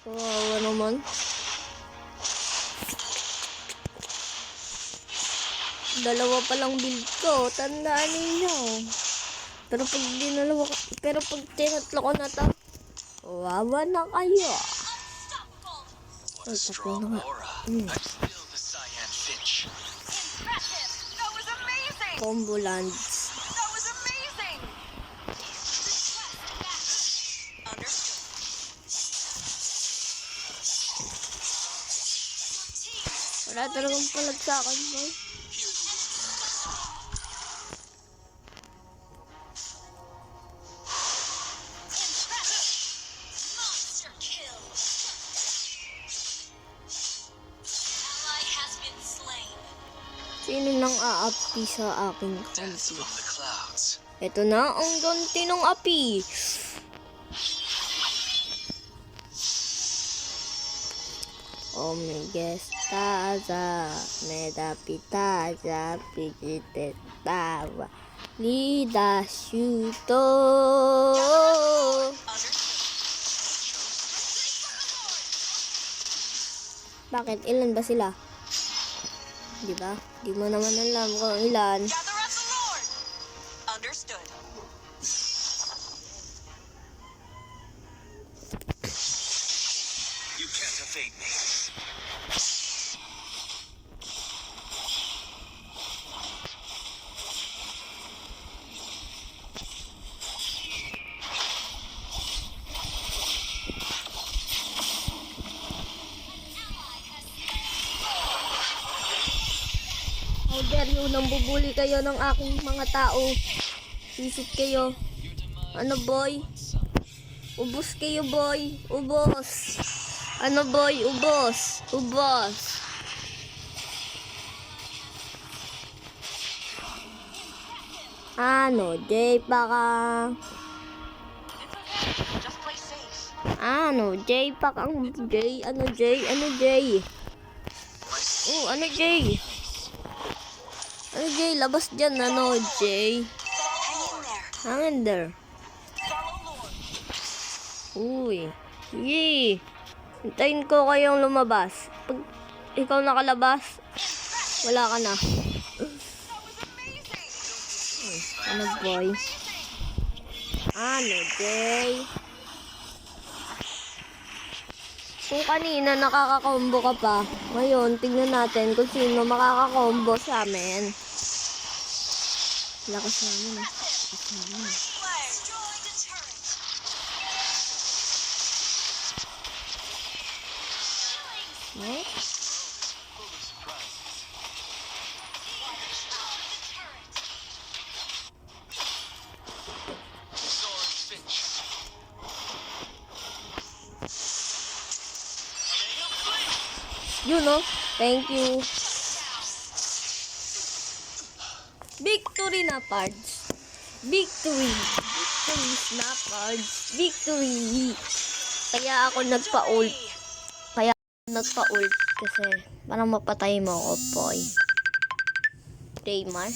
Kawawa naman. Dalawa pa lang build ko. Tandaan ninyo. Pero pag tinatlo ko na to, wawa na kayo. Ay, tapos na nga. Combo lands. Wala talagang palag sa akin, boy. Sino nang aapi sa aking kanti? Ito na ang ganti ng api. Omegestaza, medapitaza, pigitetawa, lida shuto. Bakit? Ilan ba sila? Di ba? Di mo naman alam kung ilan. Understood. You can't evade me. How dare you, nambubuli kayo ng aking mga tao. Visit kayo. Ano boy? Ubos kayo boy. Ubos. Ano boy? Ubos. Ubos. Ano? Jay pa ka. Just play safe. Ano? Jay pa kang. Jay? Ano Jay? Ano Jay? Oh, ano Jay? Ano Jay? Labas dyan. Ano Jay? Hang in there. Uy. Yee. Hintayin ko kayong lumabas. Pag ikaw nakalabas, wala ka na. Ano boy? Ano Jay? Kung kanina nakaka-combo ka pa, ngayon tingnan natin kung sino makaka-combo sa amin. Lakas namin eh. Lakas namin. Next. You know, thank you. Victory na, Pards. Victory. Victory na, Pards. Victory. Kaya ako nagpa-ult. Kasi parang mapatay mo ako, boy. Daymar.